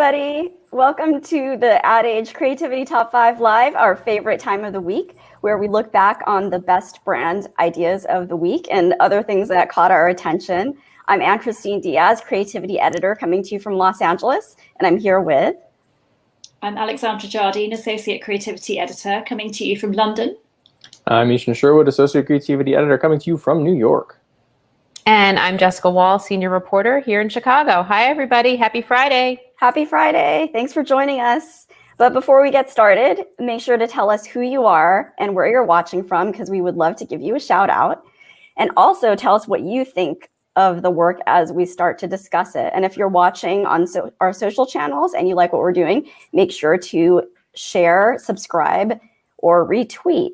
everybody. Welcome to the Ad Age Creativity Top 5 Live, our favorite time of the week, where we look back on the best brand ideas of the week and other things that caught our attention. I'm Anne-Christine Diaz, Creativity Editor, coming to you from Los Angeles, and I'm here with... I'm Alexandra Jardine, Associate Creativity Editor, coming to you from London. I'm Ishan Sherwood, Associate Creativity Editor, coming to you from New York. And I'm Jessica Wall, Senior Reporter here in Chicago. Hi, everybody. Happy Friday. Happy Friday. Thanks for joining us. But before we get started, make sure to tell us who you are and where you're watching from, because we would love to give you a shout out. And also tell us what you think of the work as we start to discuss it. And if you're watching on our social channels and you like what we're doing, make sure to share, subscribe, or retweet.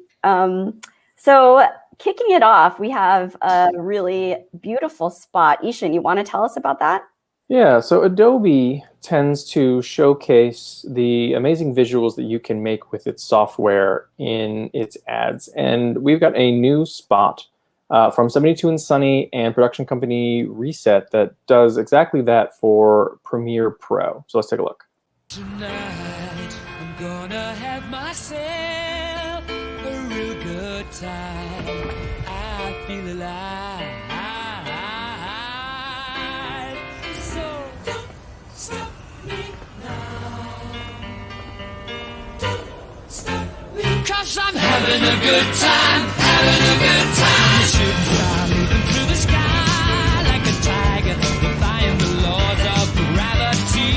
So kicking it off, we have a really beautiful spot. Ishan, you want to tell us about that? Yeah, so Adobe tends to showcase the amazing visuals that you can make with its software in its ads. And we've got a new spot from 72 and Sunny and production company Reset that does exactly that for Premiere Pro. So let's take a look. Tonight, I'm gonna have myself a real good time. I feel alive. So don't stop me now. Don't stop me. 'Cause I'm having a good time, having a good time. Shooting star leaping through the sky like a tiger, defying the laws of gravity.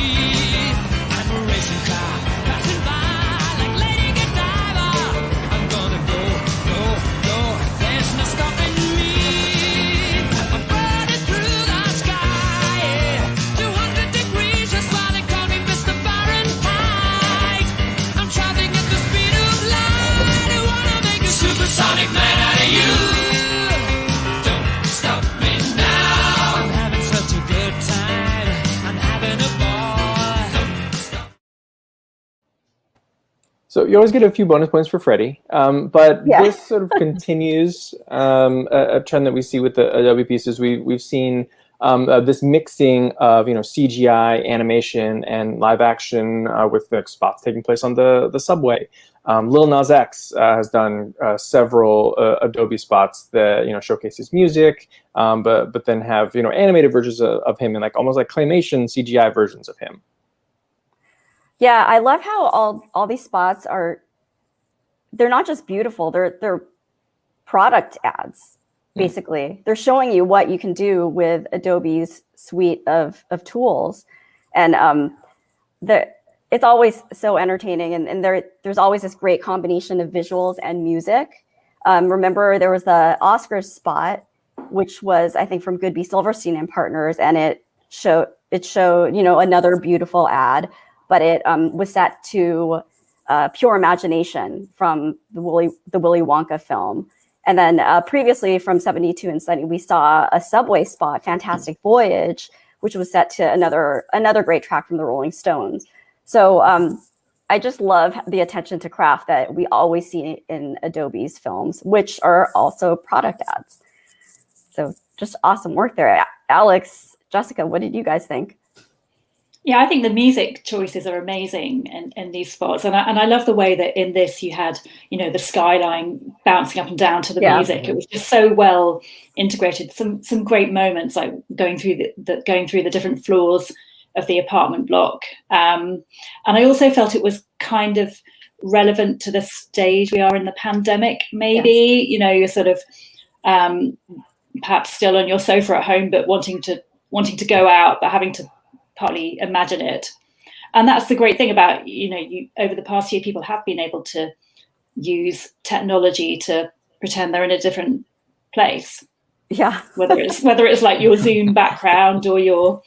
I'm a racing car passing by like Lady Godiva. I'm gonna go, go, go. There's no stopping me. I'm burning through the sky, yeah. 200 degrees, just why they call me Mr. Fahrenheit. I'm traveling at the speed of light. I wanna make a supersonic man out of you. Don't stop me now. I'm having such a good time. I'm having a ball. Don't stop. So you always get a few bonus points for Freddie, but Yeah. this sort of continues a trend that we see with the Adobe pieces. We've seen this mixing of CGI, animation, and live action with the spots taking place on the subway. Lil Nas X has done several Adobe spots that showcase his music, but then have animated versions of him and almost like claymation CGI versions of him. Yeah, I love how all these spots they're not just beautiful, they're product ads, basically. They're showing you what you can do with Adobe's suite of tools. And it's always so entertaining, and there's always this great combination of visuals and music. Remember, there was the Oscars spot, which was, I think, from Goodby Silverstein and Partners, and it showed another beautiful ad, but it was set to Pure Imagination from the Willy Wonka film. And then previously from 72 and Sunny, we saw a subway spot, Fantastic Voyage, which was set to another great track from the Rolling Stones. So I just love the attention to craft that we always see in Adobe's films, which are also product ads. So just awesome work there. Alex, Jessica, what did you guys think? Yeah, I think the music choices are amazing in these spots. And I love the way that in this you had, the skyline bouncing up and down to the music. It was just so well integrated. Some great moments, like going through the different floors of the apartment block. And I also felt it was kind of relevant to the stage we are in the pandemic, maybe. Yes. You're sort of perhaps still on your sofa at home, but wanting to go out, but having to partly imagine it. And that's the great thing about, you over the past year, people have been able to use technology to pretend they're in a different place. Yeah. whether it's like your Zoom background or your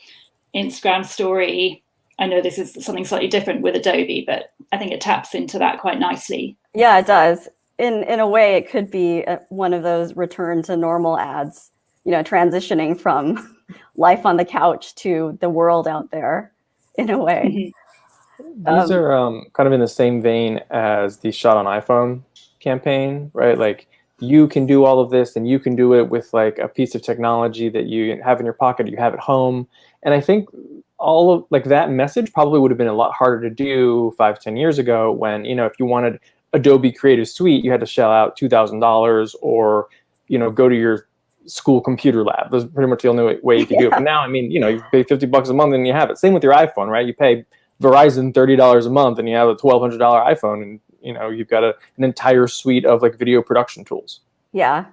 Instagram story. I know this is something slightly different with Adobe, but I think it taps into that quite nicely. Yeah, it does. In a way, it could be one of those return to normal ads, transitioning from life on the couch to the world out there in a way. Mm-hmm. These are kind of in the same vein as the Shot on iPhone campaign, right? Like, you can do all of this, and you can do it with like a piece of technology that you have in your pocket, you have at home. And I think all of like that message probably would have been a lot harder to do 5-10 years ago when, if you wanted Adobe Creative Suite, you had to shell out $2,000 or, go to your school computer lab. That's pretty much the only way you could do it. But now, you pay $50 a month and you have it. Same with your iPhone, right? You pay Verizon $30 a month and you have a $1,200 iPhone, and you've got an entire suite of like video production tools. Yeah.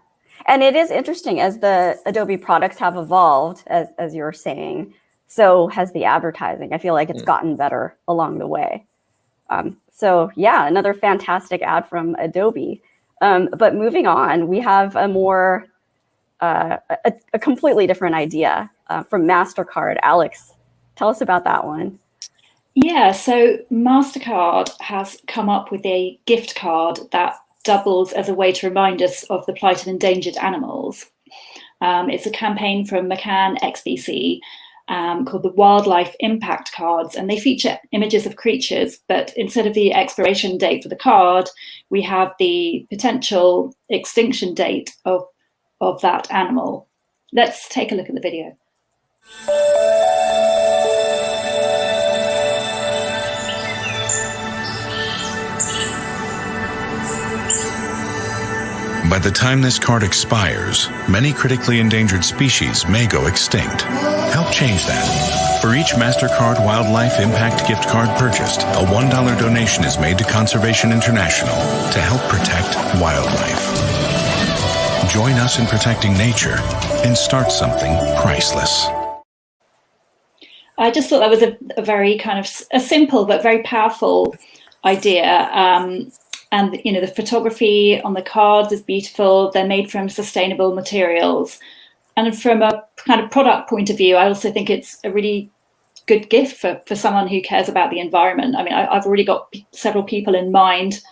And it is interesting as the Adobe products have evolved, as you're saying, so has the advertising. I feel like it's gotten better along the way. So yeah, another fantastic ad from Adobe. But moving on, we have a more, a completely different idea from MasterCard. Alex, tell us about that one. Yeah, so MasterCard has come up with a gift card that doubles as a way to remind us of the plight of endangered animals. It's a campaign from McCann XBC called the Wildlife Impact Cards, and they feature images of creatures, but instead of the expiration date for the card, we have the potential extinction date of that animal. Let's take a look at the video. By the time this card expires, many critically endangered species may go extinct. Help change that. For each MasterCard Wildlife Impact gift card purchased, a $1 donation is made to Conservation International to help protect wildlife. Join us in protecting nature and start something priceless. I just thought that was a very kind of a simple but very powerful idea. And the photography on the cards is beautiful. They're made from sustainable materials. And from a kind of product point of view, I also think it's a really good gift for someone who cares about the environment. I mean, I've already got several people in mind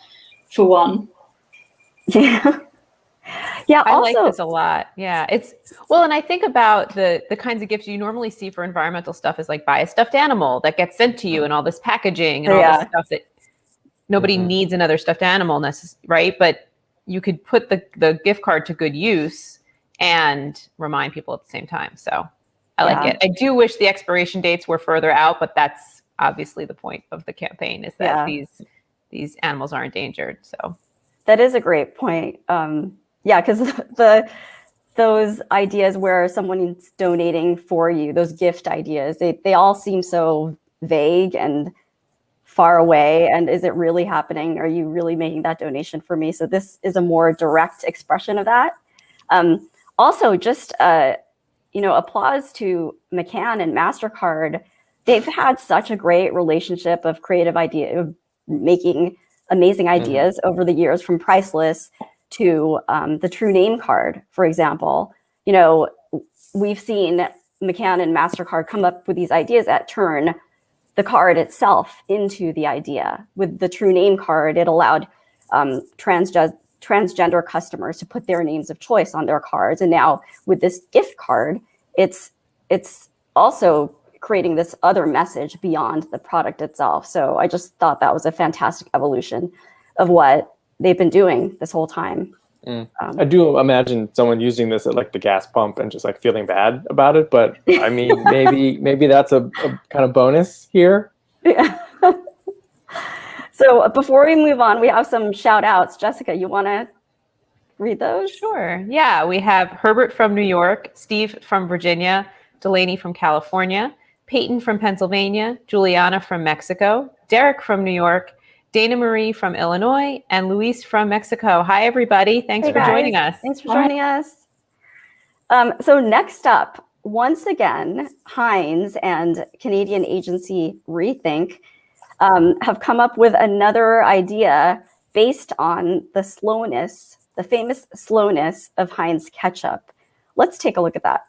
for one. Yeah. Yeah, I also, like this a lot. Yeah, and I think about the kinds of gifts you normally see for environmental stuff is like buy a stuffed animal that gets sent to you and all this packaging and all this stuff that nobody needs another stuffed animal, right? But you could put the gift card to good use and remind people at the same time. So I like it. I do wish the expiration dates were further out, but that's obviously the point of the campaign is that these animals are endangered. So that is a great point. Yeah, because those ideas where someone's donating for you, those gift ideas, they all seem so vague and far away. And is it really happening? Are you really making that donation for me? So this is a more direct expression of that. Also, just applause to McCann and MasterCard. They've had such a great relationship of creative idea, of making amazing ideas over the years, from Priceless to the True Name card, for example. We've seen McCann and MasterCard come up with these ideas that turn the card itself into the idea. With the True Name card, it allowed transgender customers to put their names of choice on their cards. And now with this gift card, it's also creating this other message beyond the product itself. So I just thought that was a fantastic evolution of what they've been doing this whole time. I do imagine someone using this at like the gas pump and just like feeling bad about it. But I mean, maybe that's a kind of bonus here. Yeah. So before we move on, we have some shout outs. Jessica, you want to read those? Sure. Yeah, we have Herbert from New York, Steve from Virginia, Delaney from California, Peyton from Pennsylvania, Juliana from Mexico, Derek from New York, Dana Marie from Illinois, and Luis from Mexico. Hi, everybody. Thanks for joining us. Thanks for joining us. So next up, once again, Heinz and Canadian agency Rethink have come up with another idea based on the famous slowness of Heinz ketchup. Let's take a look at that.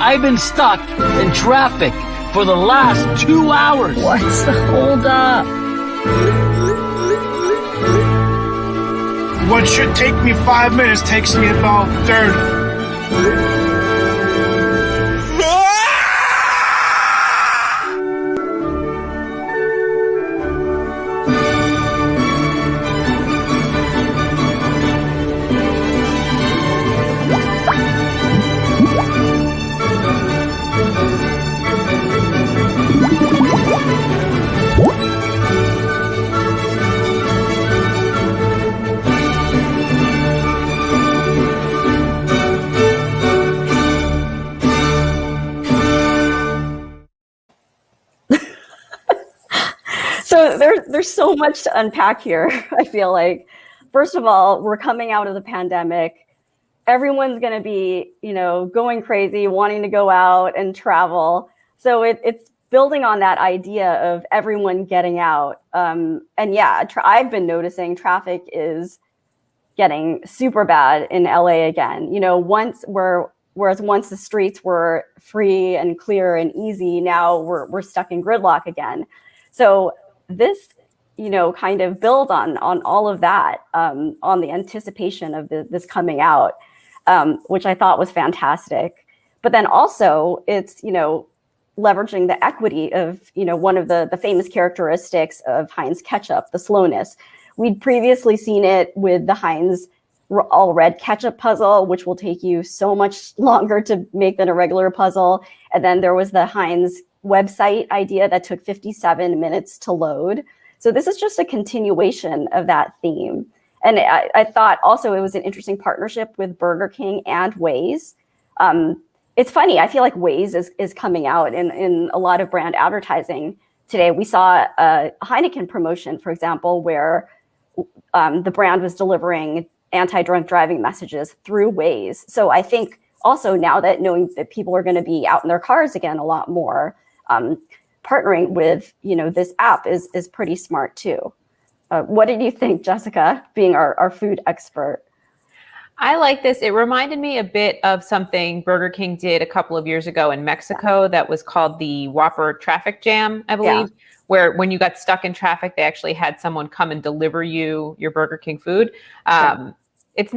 I've been stuck in traffic for the last 2 hours. What's the holdup? What should take me 5 minutes takes me about 30. there's so much to unpack here. I feel like, first of all, we're coming out of the pandemic. Everyone's going to be, going crazy, wanting to go out and travel. So it's building on that idea of everyone getting out. And yeah, I've been noticing traffic is getting super bad in LA again. Whereas once the streets were free and clear and easy, now we're stuck in gridlock again. So this, kind of builds on all of that, on the anticipation of this coming out, which I thought was fantastic. But then also it's, leveraging the equity of, one of the famous characteristics of Heinz ketchup, the slowness. We'd previously seen it with the Heinz all red ketchup puzzle, which will take you so much longer to make than a regular puzzle. And then there was the Heinz website idea that took 57 minutes to load. So this is just a continuation of that theme. And I thought also it was an interesting partnership with Burger King and Waze. It's funny, I feel like Waze is coming out in a lot of brand advertising today. We saw a Heineken promotion, for example, where the brand was delivering anti-drunk driving messages through Waze. So I think also now that knowing that people are going to be out in their cars again a lot more, partnering with, this app is pretty smart too. What did you think, Jessica, being our food expert? I like this. It reminded me a bit of something Burger King did a couple of years ago in Mexico that was called the Whopper traffic jam, I believe, where when you got stuck in traffic, they actually had someone come and deliver you your Burger King food. It's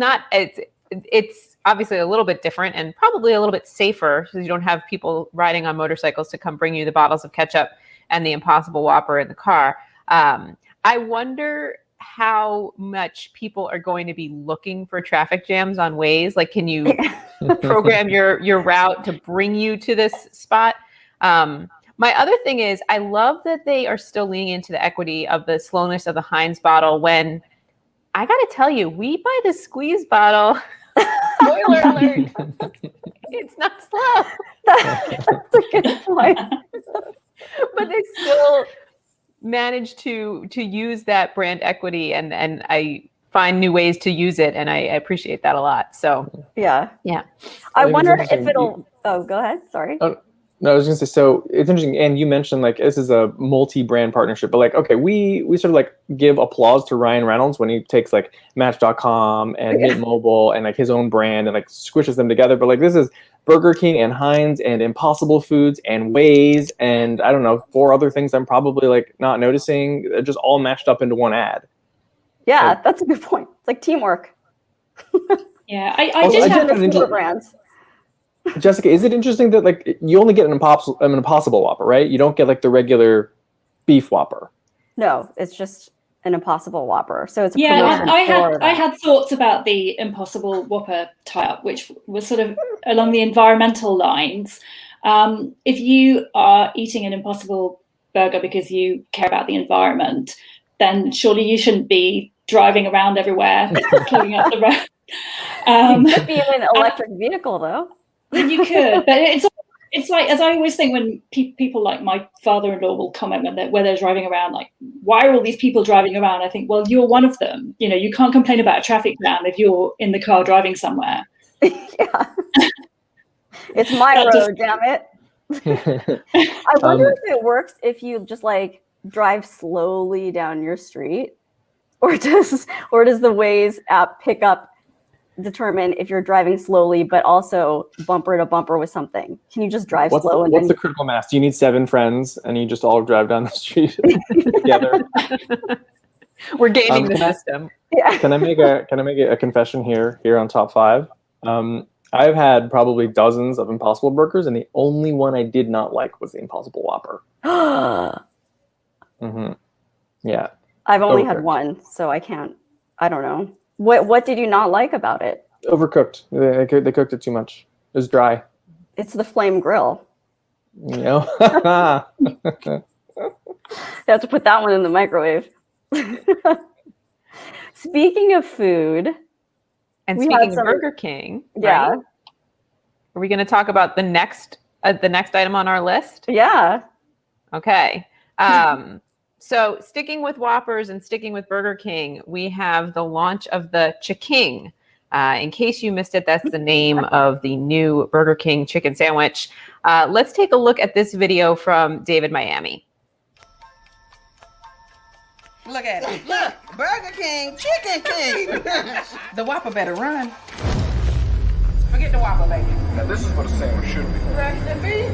obviously a little bit different and probably a little bit safer, so you don't have people riding on motorcycles to come bring you the bottles of ketchup and the Impossible Whopper in the car. I wonder how much people are going to be looking for traffic jams on Waze. Like, can you program your route to bring you to this spot? My other thing is, I love that they are still leaning into the equity of the slowness of the Heinz bottle when, I got to tell you, we buy the squeeze bottle. Spoiler alert. It's not slow. That's a good point. But they still manage to use that brand equity, and I find new ways to use it, and I appreciate that a lot. So yeah. I wonder if it'll. Oh, go ahead. Sorry. No, I was going to say, so it's interesting, and you mentioned like this is a multi-brand partnership, but like, okay, we sort of like give applause to Ryan Reynolds when he takes like Match.com and Mint Mobile and like his own brand and like squishes them together. But like this is Burger King and Heinz and Impossible Foods and Waze and I don't know, 4 other things I'm probably like not noticing. They're just all mashed up into one ad. Yeah, like, that's a good point. It's like teamwork. Yeah, I did have the brands. Jessica, is it interesting that like you only get an Impossible Whopper, right? You don't get like the regular beef Whopper. No, it's just an Impossible Whopper. So it's a I had thoughts about the Impossible Whopper tie-up, which was sort of along the environmental lines. If you are eating an Impossible burger because you care about the environment, then surely you shouldn't be driving around everywhere, clogging up the road. You could be in an electric vehicle, though. You could, but it's like, as I always think when people like my father-in-law will comment when they're driving around, like, why are all these people driving around? I think, well, you're one of them. You can't complain about a traffic jam if you're in the car driving somewhere. Yeah. It's my road, damn it. I wonder if it works if you just like drive slowly down your street, or does the Waze app determine if you're driving slowly, but also bumper to bumper with something? Can you just drive slow? What's the critical mass? Do you need 7 friends and you just all drive down the street together? We're gaming the system. Yeah. Can I make a confession here on Top 5? I've had probably dozens of Impossible Burgers, and the only one I did not like was the Impossible Whopper. Yeah. I've only had one, so I don't know. What did you not like about it? Overcooked. They cooked it too much. It was dry. It's the flame grill. You know? You have to put that one in the microwave. Speaking of food. And speaking of Burger King. Yeah. Right? Are we going to talk about the next item on our list? Yeah. Okay. So sticking with Whoppers and sticking with Burger King, we have the launch of the Chiking. In case you missed it, that's the name of the new Burger King chicken sandwich. Let's take a look at this video from David Miami. Look at it. Look, Burger King, Chicken King. The Whopper better run. Forget the Whopper, baby. Now this is what a sandwich should be. Rest in peace.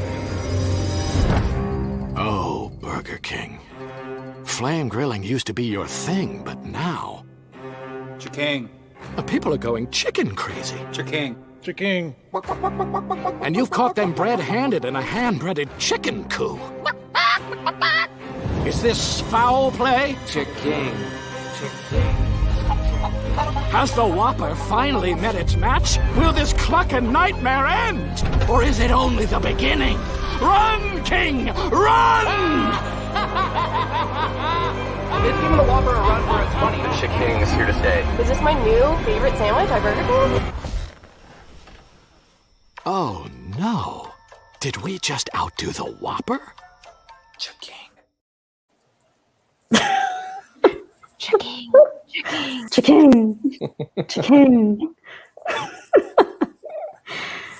Oh, Burger King. Flame grilling used to be your thing, but now... Chiking. People are going chicken crazy. Chiking. Chiking. And you've caught them red-handed in a hand-breaded chicken coup. Is this foul play? Chiking. Has the Whopper finally met its match? Will this clucking nightmare end? Or is it only the beginning? Run, King! Run! They've given the Whopper a run for its money. The Chiking is here to stay. Is this my new favorite sandwich at Burger King? Oh, no. Did we just outdo the Whopper? Chiking. Chiking. Chicken. Chicken.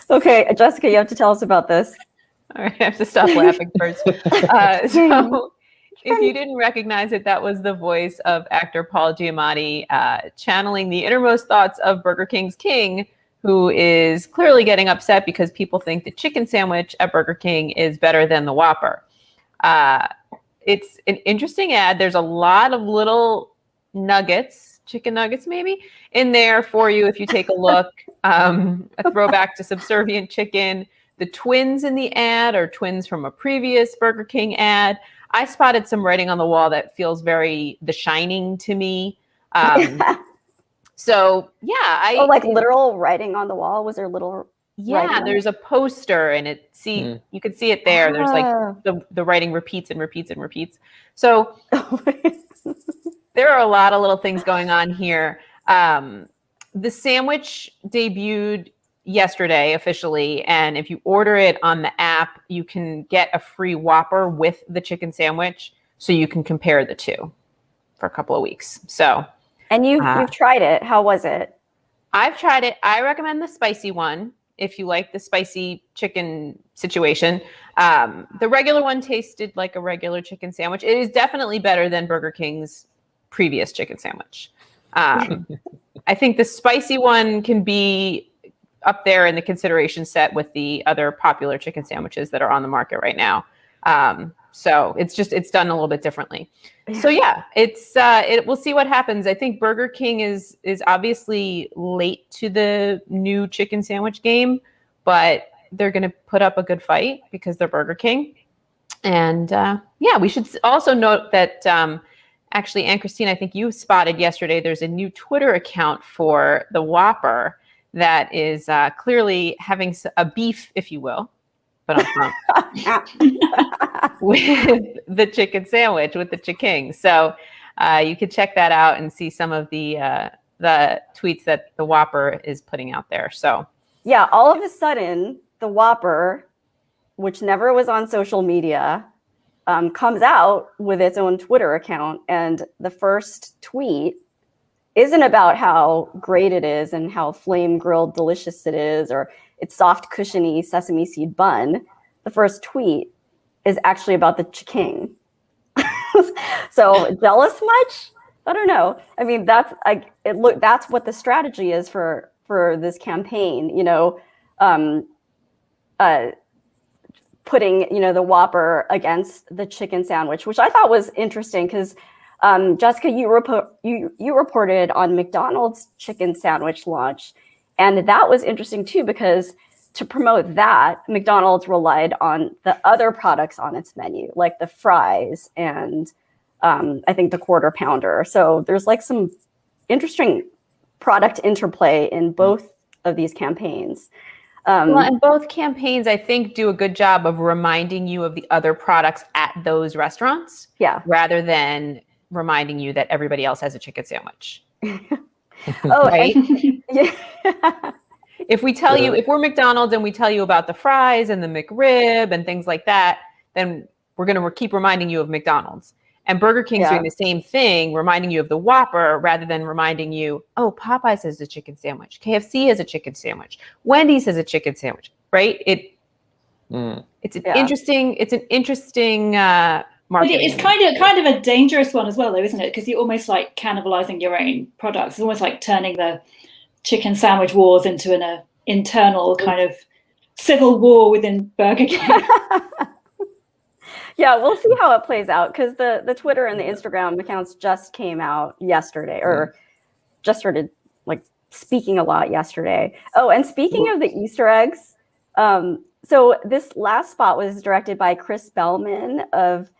Okay, Jessica, you have to tell us about this. All right, I have to stop laughing first. So if you didn't recognize it, that was the voice of actor Paul Giamatti channeling the innermost thoughts of Burger King's king, who is clearly getting upset because people think the chicken sandwich at Burger King is better than the Whopper. It's an interesting ad. There's a lot of little nuggets, chicken nuggets maybe, in there for you if you take a look. A throwback to Subservient Chicken. The twins in the ad are twins from a previous Burger King ad. I spotted some writing on the wall that feels very The Shining to me. So yeah, like literal writing on the wall. Was there little? Yeah, there's a poster, and you could see it there. There's like the writing repeats and repeats and repeats. So there are a lot of little things going on here. The sandwich debuted yesterday officially, and if you order it on the app, you can get a free Whopper with the chicken sandwich, so you can compare the two for a couple of weeks. So, and you've tried it. How was it? I've tried it. I recommend the spicy one if you like the spicy chicken situation. The regular one tasted like a regular chicken sandwich. It is definitely better than Burger King's previous chicken sandwich. I think the spicy one can be up there in the consideration set with the other popular chicken sandwiches that are on the market right now. So it's done a little bit differently. So yeah, we'll see what happens. I think Burger King is obviously late to the new chicken sandwich game, but they're going to put up a good fight because they're Burger King. And yeah, we should also note that actually, Anne Christine, I think you spotted yesterday, there's a new Twitter account for the Whopper that is clearly having a beef, if you will, but with the chicken sandwich, with the Chiking. So you could check that out and see some of the tweets that the Whopper is putting out there. So yeah, all of a sudden, the Whopper, which never was on social media, comes out with its own Twitter account, and the first tweet isn't about how great it is and how flame grilled delicious it is, or its soft, cushiony sesame seed bun. The first tweet is actually about the Chiking. So jealous much? I don't know. I mean, that's what the strategy is for this campaign. You know, putting the Whopper against the chicken sandwich, which I thought was interesting because Jessica, you reported on McDonald's chicken sandwich launch, and that was interesting too because to promote that, McDonald's relied on the other products on its menu, like the fries and I think the Quarter Pounder. So there's like some interesting product interplay in both of these campaigns. Well, and both campaigns, I think, do a good job of reminding you of the other products at those restaurants. Yeah. Rather than reminding you that everybody else has a chicken sandwich. Oh, right. Yeah. If we're McDonald's and we tell you about the fries and the McRib and things like that, then we're going to keep reminding you of McDonald's. And Burger King's doing the same thing, reminding you of the Whopper rather than reminding you, oh, Popeyes has a chicken sandwich. KFC has a chicken sandwich. Wendy's has a chicken sandwich, right? It's an interesting marketing. But it's kind of a dangerous one as well, though, isn't it? Because you're almost like cannibalizing your own products. It's almost like turning the chicken sandwich wars into an internal kind of civil war within Burger King. Yeah, we'll see how it plays out, because the Twitter and the Instagram accounts just came out yesterday, or just started like speaking a lot yesterday. Oh, and speaking of the Easter eggs, so this last spot was directed by Chris Bellman of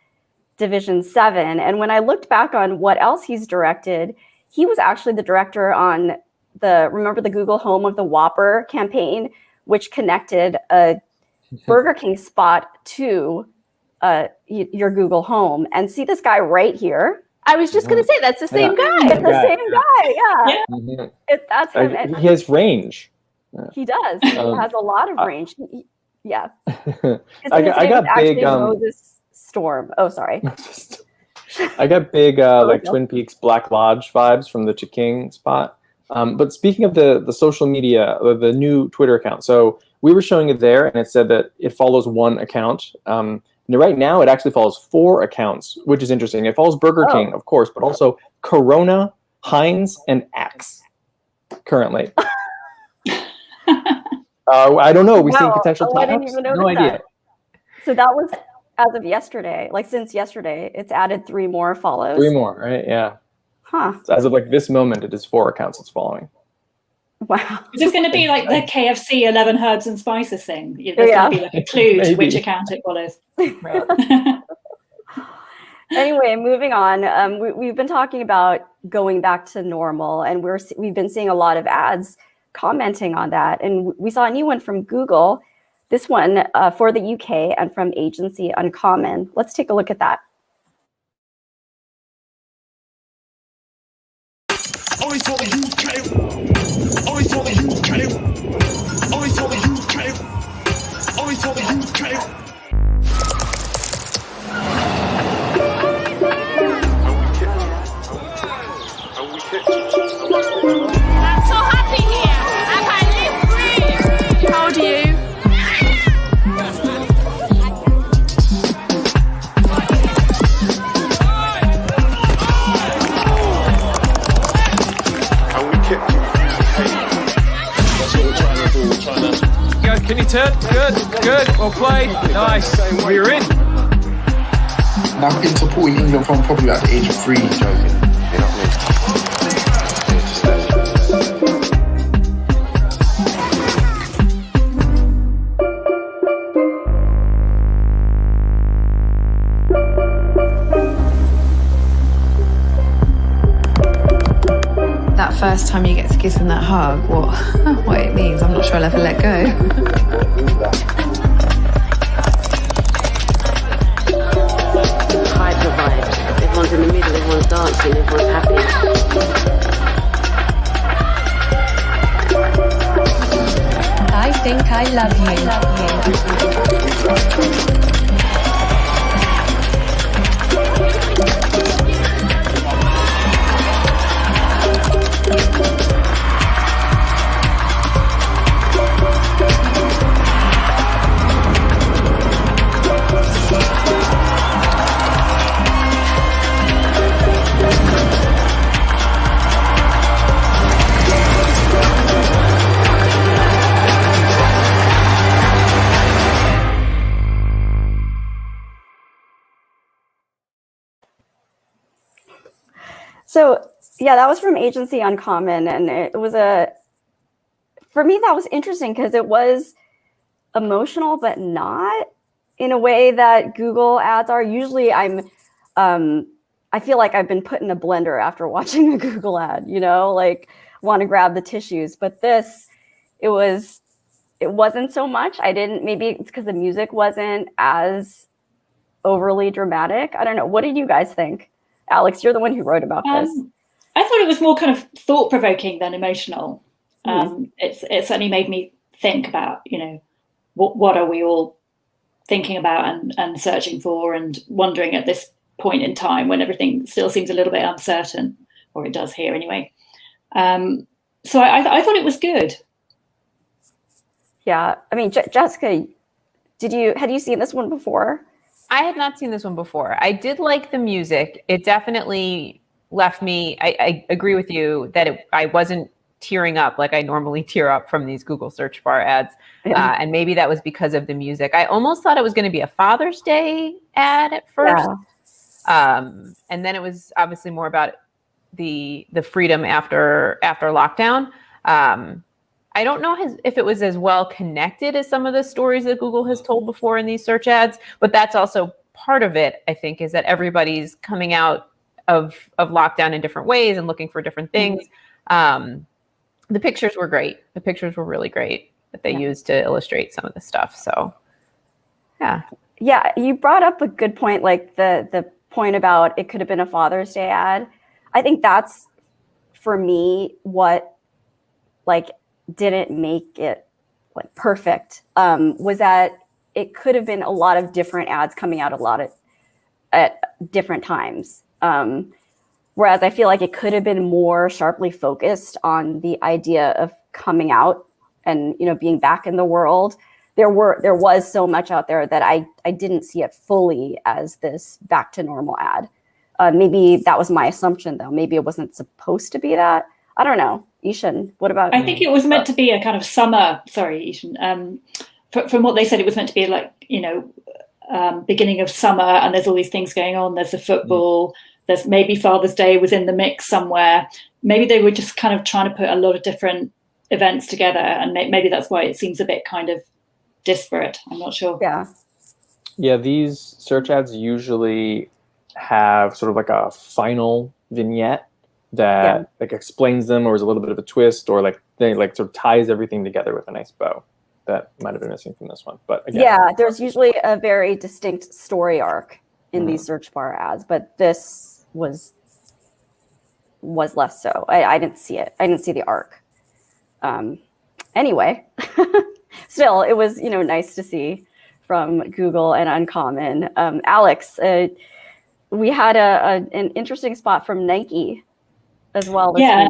Division 7. And when I looked back on what else he's directed, he was actually the director on remember the Google Home of the Whopper campaign, which connected a Burger King spot to your Google Home. And see this guy right here? I was just going to say, that's the same guy. It's the same guy, that's him. And he has range. He does. He has a lot of range. Yeah. I got big Moses Storm. Oh, sorry. I got big like Twin Peaks Black Lodge vibes from the Chiking spot. But speaking of the social media, the new Twitter account, so we were showing it there, and it said that it follows one account. Right now, it actually follows 4 accounts, which is interesting. It follows Burger King, of course, but also Corona, Heinz, and Axe currently. I don't know. Are we seeing potential I didn't even notice No idea. that. So that was as of yesterday. Like since yesterday, it's added 3 more follows. 3 more, right? Yeah. Huh. So as of like this moment, it is 4 accounts it's following. Wow. Is this going to be like the KFC 11 herbs and spices thing? There's going to be like a clue to which account it follows. Anyway, moving on. We've been talking about going back to normal, and we've been seeing a lot of ads commenting on that. And we saw a new one from Google, this one for the UK and from Agency Uncommon. Let's take a look at that. Only for the UK. Only for the UK. Only for the UK. Only for the UK. I'm so happy here. I can live free. How do you? Can you turn? Good. Well played. Nice. We're in. And I've been supporting England from probably about the age of 3. Joking. You know what That first time you get to give them that hug, what it means, I'm not sure I'll ever let go. Hyper vibes. Everyone's in the middle, everyone's dancing, everyone's happy. I think I love you. So yeah, that was from Agency Uncommon, and it was for me, that was interesting because it was emotional, but not in a way that Google ads are. Usually I feel like I've been put in a blender after watching a Google ad, like want to grab the tissues, but it wasn't so much. Maybe it's because the music wasn't as overly dramatic. I don't know. What did you guys think? Alex, you're the one who wrote about this. I thought it was more kind of thought-provoking than emotional. It certainly made me think about, what are we all thinking about and searching for, and wondering at this point in time when everything still seems a little bit uncertain, or it does here anyway. So I thought it was good. Yeah, I mean, Jessica, had you seen this one before? I had not seen this one before. I did like the music. It definitely left me. I agree with you that I wasn't tearing up like I normally tear up from these Google search bar ads. Yeah. And maybe that was because of the music. I almost thought it was going to be a Father's Day ad at first. Yeah. And then it was obviously more about the freedom after lockdown. I don't know if it was as well connected as some of the stories that Google has told before in these search ads, but that's also part of it, I think, is that everybody's coming out of lockdown in different ways and looking for different things. The pictures were great. The pictures were really great that they used to illustrate some of the stuff. So, yeah. Yeah, you brought up a good point, like the point about it could have been a Father's Day ad. I think that's, for me, what, like, didn't make it like perfect, was that it could have been a lot of different ads coming out at different times. Whereas I feel like it could have been more sharply focused on the idea of coming out and, being back in the world. There was so much out there that I didn't see it fully as this back to normal ad. Maybe that was my assumption, though. Maybe it wasn't supposed to be that. I don't know. Ishan, what about I think it was meant to be a kind of summer. Sorry, Ishan. From what they said, it was meant to be like, beginning of summer, and there's all these things going on. There's the football. There's maybe Father's Day was in the mix somewhere. Maybe they were just kind of trying to put a lot of different events together, and maybe that's why it seems a bit kind of disparate. I'm not sure. Yeah, these search ads usually have sort of like a final vignette that like explains them, or is a little bit of a twist, or like they like sort of ties everything together with a nice bow. That might have been missing from this one, but again, there's usually a very distinct story arc in these search bar ads, but this was less so. I didn't see it. I didn't see the arc. Anyway, still, it was nice to see from Google and Uncommon. Alex, we had an interesting spot from Nike as well. Yeah,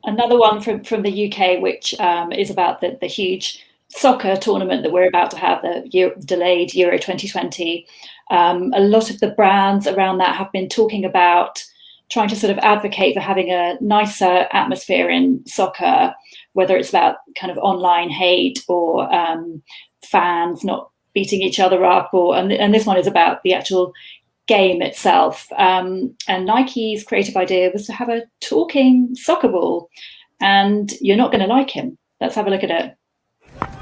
another one from the UK, which is about the huge soccer tournament that we're about to have, the delayed Euro 2020. A lot of the brands around that have been talking about trying to sort of advocate for having a nicer atmosphere in soccer, whether it's about kind of online hate or fans not beating each other up, and this one is about the actual game itself. And Nike's creative idea was to have a talking soccer ball, and you're not going to like him. Let's have a look at it.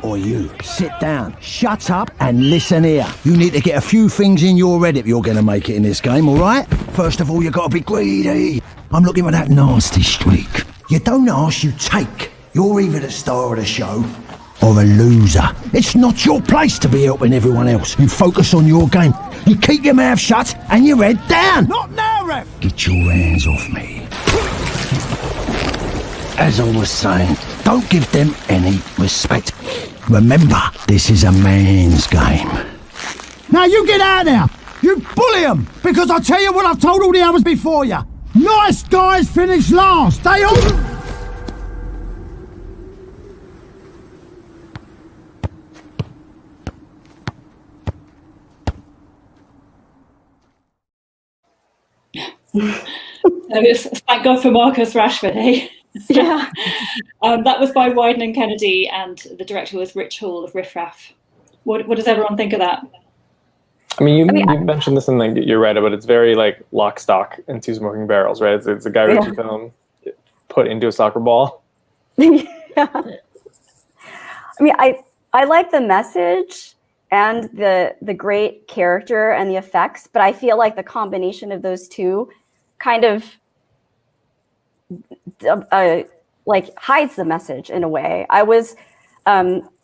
Or you, sit down, shut up and listen here. You need to get a few things in your head if you're going to make it in this game, all right? First of all, you got to be greedy. I'm looking for that nasty streak. You don't ask, you take. You're either the star of the show or a loser. It's not your place to be helping everyone else. You focus on your game. You keep your mouth shut and your head down. Not now, ref! Get your hands off me. As I was saying, don't give them any respect. Remember, this is a man's game. Now you get out there! You bully them! Because I tell you what I've told all the others before you. Nice guys finish last. They all... Thank God for Marcus Rashford, eh? Yeah. That was by Wyden and Kennedy, and the director was Rich Hall of Riff Raff. What does everyone think of that? I mean, you mentioned this, and like you're right, but it's very like Lock, Stock, and Two Smoking Barrels, right? It's a Guy Ritchie film put into a soccer ball. Yeah. I mean, I like the message and the great character and the effects, but I feel like the combination of those two kind of like hides the message in a way. I was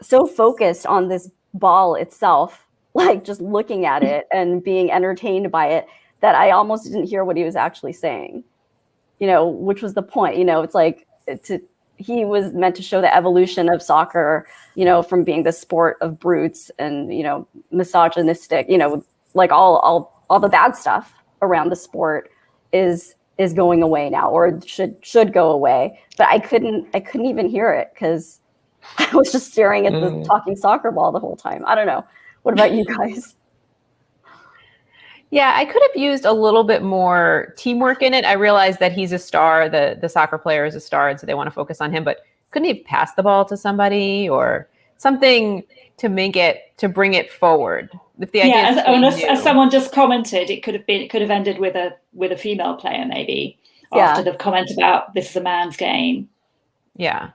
so focused on this ball itself, like just looking at it and being entertained by it, that I almost didn't hear what he was actually saying, which was the point. It's like he was meant to show the evolution of soccer, from being the sport of brutes and, misogynistic, like all the bad stuff around the sport is going away now, or should go away. But I couldn't even hear it because I was just staring at the talking soccer ball the whole time. I don't know. What about you guys? Yeah, I could have used a little bit more teamwork in it. I realized that he's a star, the soccer player is a star, and so they want to focus on him, but couldn't he pass the ball to somebody or something to bring it forward? If the idea as someone just commented, it could have ended with a female player maybe after the comment about this is a man's game. Yeah.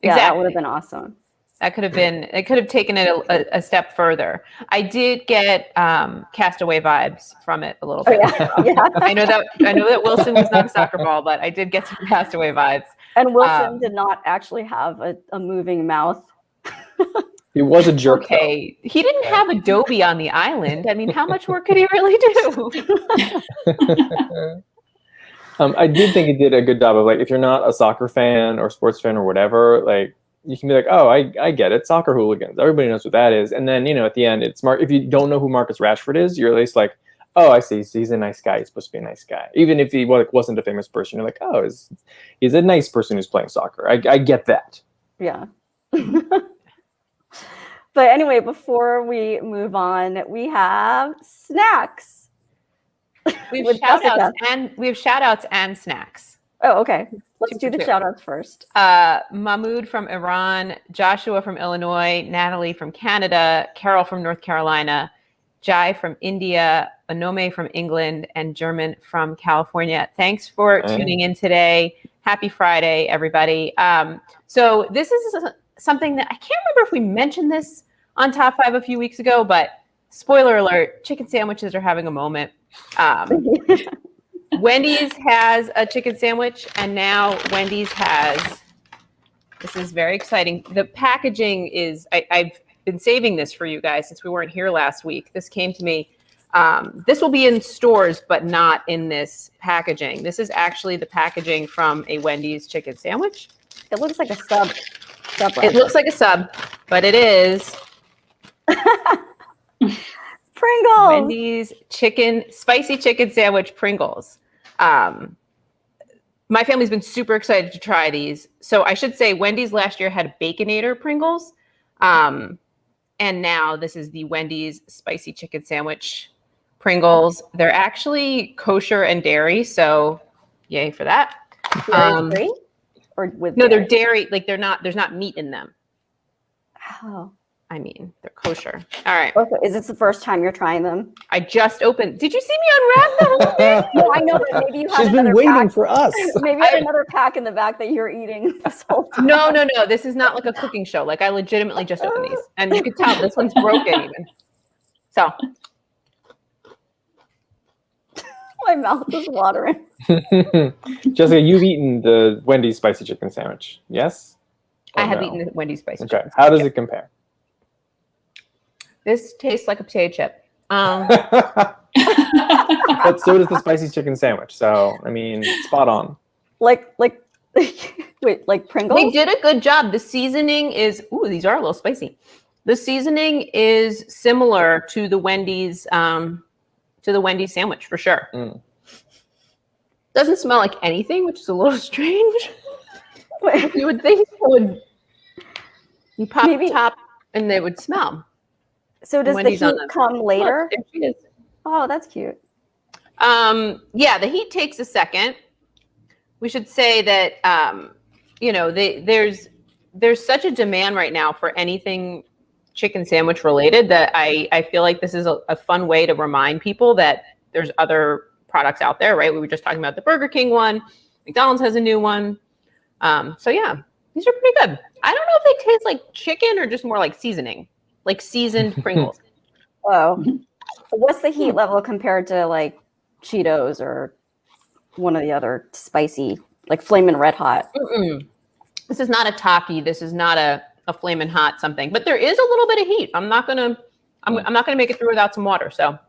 Yeah, exactly. That would have been awesome. It could have taken it a step further. I did get Castaway vibes from it a little bit. Oh, yeah. I know that Wilson was not a soccer ball, but I did get some Castaway vibes. And Wilson did not actually have a moving mouth. He was a jerk. Okay, he didn't have Adobe on the island. I mean, how much work could he really do? I did think he did a good job of, like, if you're not a soccer fan or sports fan or whatever, like, you can be like, oh, I get it. Soccer hooligans. Everybody knows what that is. And then, at the end, it's if you don't know who Marcus Rashford is, you're at least like, oh, I see. So he's a nice guy. He's supposed to be a nice guy. Even if he wasn't a famous person, you're like, oh, he's a nice person who's playing soccer. I get that. Yeah. But anyway, before we move on, we have snacks. We have shout outs and snacks. Oh, okay. Let's do the shout outs first. Mahmoud from Iran, Joshua from Illinois, Natalie from Canada, Carol from North Carolina, Jai from India, Anome from England, and German from California. Thanks for tuning in today. Happy Friday, everybody. So this is something that I can't remember if we mentioned this on Top 5 a few weeks ago, but spoiler alert, chicken sandwiches are having a moment. Wendy's has a chicken sandwich, and now Wendy's has, this is very exciting. The packaging is, I've been saving this for you guys since we weren't here last week. This came to me. This will be in stores, but not in this packaging. This is actually the packaging from a Wendy's chicken sandwich. It looks like a sub. It looks like a sub, but it is Pringles. Wendy's spicy chicken sandwich Pringles. My family's been super excited to try these. So I should say Wendy's last year had Baconator Pringles. And now this is the Wendy's spicy chicken sandwich Pringles. They're actually kosher and dairy, so yay for that. Dairy-free? Or with no, they're dairy, like there's not meat in them. Oh. I mean, they're kosher. All right. Okay. Is this the first time you're trying them? I just opened. Did you see me unwrap the whole thing? No, I know, but maybe you had She's been waiting for us. Maybe you had another pack in the back that you're eating this whole time. No. This is not like a cooking show. Like, I legitimately just opened these. And you can tell this one's broken even. So. My mouth is watering. Jessica, you've eaten the Wendy's spicy chicken sandwich, yes? I have eaten the Wendy's spicy chicken sandwich. How does it compare? This tastes like a potato chip. But so does the spicy chicken sandwich. So, I mean, spot on. Like Pringles? They did a good job. The seasoning is, these are a little spicy. The seasoning is similar to the Wendy's sandwich for sure. Doesn't smell like anything, which is a little strange. You would think you pop the top and they would smell. So does the heat come later? Look, oh, that's cute. Yeah, the heat takes a second. We should say that there's such a demand right now for anything chicken sandwich related that I feel like this is a fun way to remind people that there's other products out there, right? We were just talking about the Burger King one. McDonald's has a new one. So yeah, these are pretty good. I don't know if they taste like chicken or just more like seasoning, like seasoned Pringles. Oh, what's the heat level compared to like Cheetos or one of the other spicy, like Flamin' Red Hot? This is not a Taki. This is not a Flamin' Hot something, but there is a little bit of heat. I'm not gonna make it through without some water. So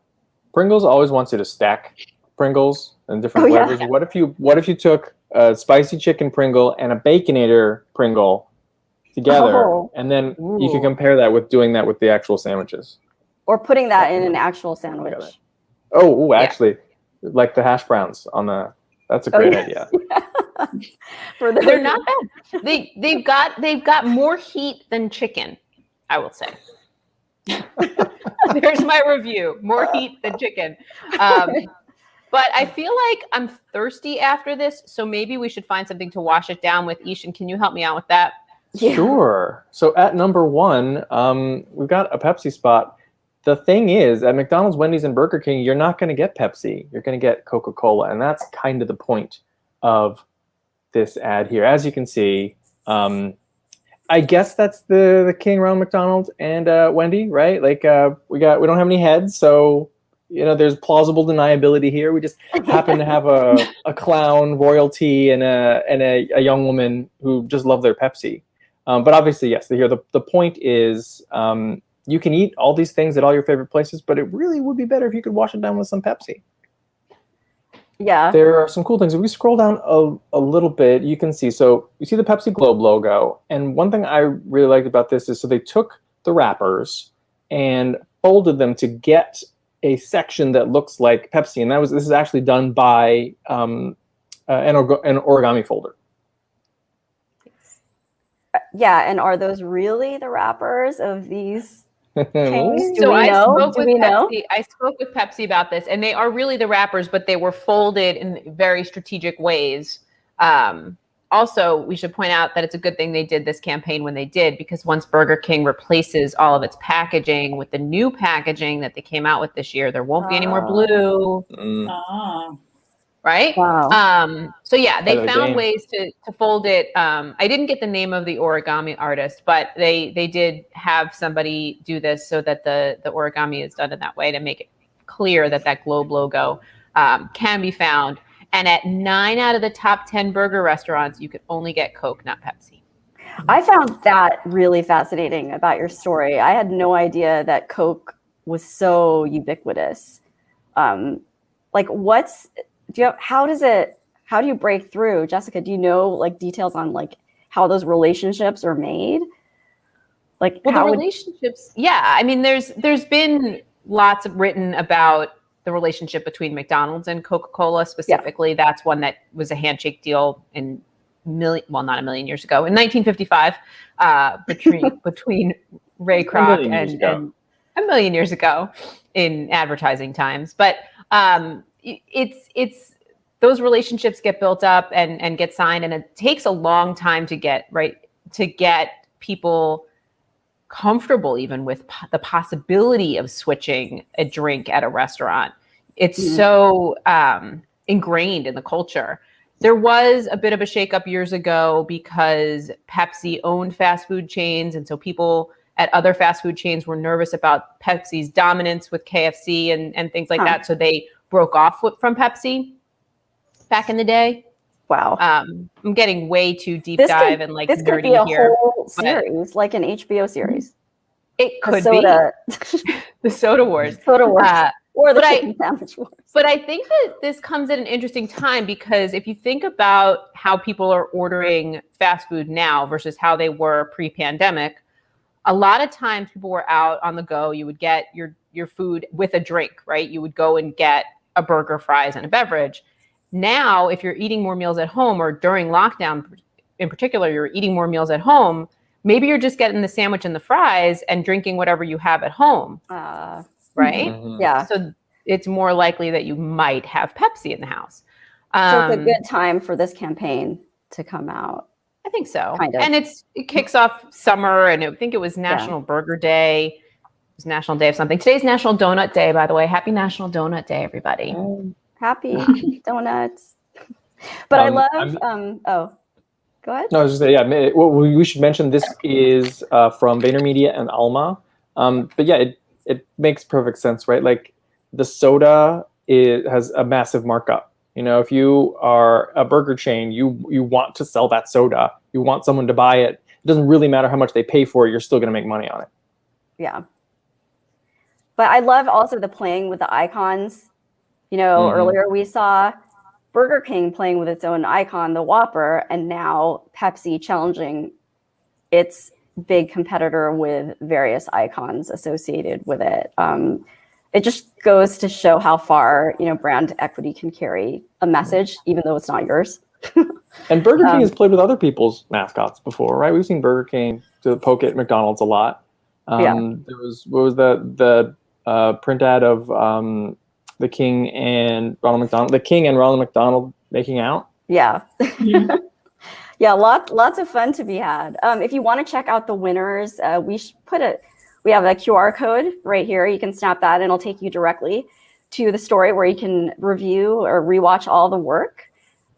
Pringles always wants you to stack Pringles and different flavors. Yeah. What if you took a spicy chicken Pringle and a Baconator Pringle together, and then you can compare that with doing that with the actual sandwiches, or putting that in an actual sandwich. Actually, like the hash browns on the. That's a great idea. They're not bad. They've got more heat than chicken, I will say. There's my review. More heat than chicken. But I feel like I'm thirsty after this, so maybe we should find something to wash it down with. Ishan, can you help me out with that? Sure. So at number 1, we've got a Pepsi spot. The thing is, at McDonald's, Wendy's, and Burger King, you're not going to get Pepsi. You're going to get Coca-Cola, and that's kind of the point of this ad here. As you can see, I guess that's the king around McDonald's and Wendy, right? Like we don't have any heads, so there's plausible deniability here. We just happen to have a clown royalty and a young woman who just love their Pepsi. But obviously, yes, here the point is you can eat all these things at all your favorite places, but it really would be better if you could wash it down with some Pepsi. Yeah. There are some cool things. If we scroll down a little bit, you can see. So you see the Pepsi Globe logo. And one thing I really liked about this is, so they took the wrappers and folded them to get a section that looks like Pepsi. And this is actually done by an origami folder. Yeah. And are those really the wrappers of these? So I spoke with Pepsi about this, and they are really the wrappers, but they were folded in very strategic ways. Also, we should point out that it's a good thing they did this campaign when they did, because once Burger King replaces all of its packaging with the new packaging that they came out with this year, there won't be any more blue. Right? Wow. So yeah, they found ways to fold it. I didn't get the name of the origami artist, but they did have somebody do this so that the origami is done in that way to make it clear that Globe logo can be found. And at 9 out of the top 10 burger restaurants, you could only get Coke, not Pepsi. I found that really fascinating about your story. I had no idea that Coke was so ubiquitous. How do you break through? Jessica, do you know like details on like how those relationships are made? Like relationships, yeah. I mean, there's been lots written about the relationship between McDonald's and Coca-Cola specifically. Yeah. That's one that was a handshake deal not a million years ago, in 1955, between Ray Kroc and a million years ago in advertising times. But it's those relationships get built up and get signed, and it takes a long time to get people comfortable even with the possibility of switching a drink at a restaurant. It's so ingrained in the culture. There was a bit of a shakeup years ago because Pepsi owned fast food chains, and so people at other fast food chains were nervous about Pepsi's dominance with KFC and things like that. So they broke off from Pepsi back in the day. Wow. I'm getting way too deep dive and like this nerdy could be a here. Whole series, like an HBO series. It could be the Soda Wars. Soda Wars. Or the chicken sandwich wars. But I think that this comes at an interesting time, because if you think about how people are ordering fast food now versus how they were pre-pandemic, a lot of times people were out on the go. You would get your food with a drink, right? You would go and get a burger, fries, and a beverage. Now, if you're eating more meals at home, or during lockdown in particular, you're eating more meals at home, maybe you're just getting the sandwich and the fries and drinking whatever you have at home. Right? Mm-hmm. Yeah. So it's more likely that you might have Pepsi in the house. So it's a good time for this campaign to come out. I think so. Kind of. And it kicks off summer, and I think it was National Burger Day. It was National Day of something. Today's National Donut Day, by the way. Happy National Donut Day, everybody. Happy donuts. But I love, go ahead. No, I was just saying, we should mention this is from VaynerMedia and Alma. But yeah, it makes perfect sense, right? Like the soda has a massive markup. You know, if you are a burger chain, you want to sell that soda. You want someone to buy it. It doesn't really matter how much they pay for it. You're still going to make money on it. Yeah. But I love also the playing with the icons. You know, earlier we saw Burger King playing with its own icon, the Whopper, and now Pepsi challenging its big competitor with various icons associated with it. it just goes to show how far, you know, brand equity can carry a message, even though it's not yours. And Burger King has played with other people's mascots before, right? We've seen Burger King to poke at McDonald's a lot. There was, what was the print ad of the King and Ronald McDonald, the King and Ronald McDonald making out? Yeah. Yeah, lots of fun to be had. If you want to check out the winners, we have a QR code right here. You can snap that and it'll take you directly to the story where you can review or rewatch all the work.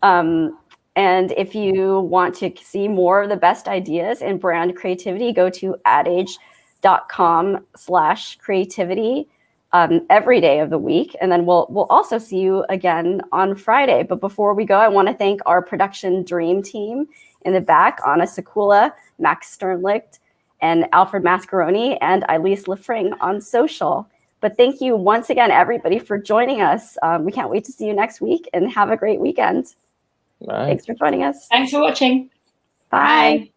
And if you want to see more of the best ideas in brand creativity, go to adage.com/creativity every day of the week. And then we'll also see you again on Friday. But before we go, I want to thank our production dream team in the back, Anna Sakula, Max Sternlicht, and Alfred Mascaroni, and Elise Lefring on social. But thank you once again, everybody, for joining us. We can't wait to see you next week, and have a great weekend. Bye. Thanks for joining us. Thanks for watching. Bye. Bye.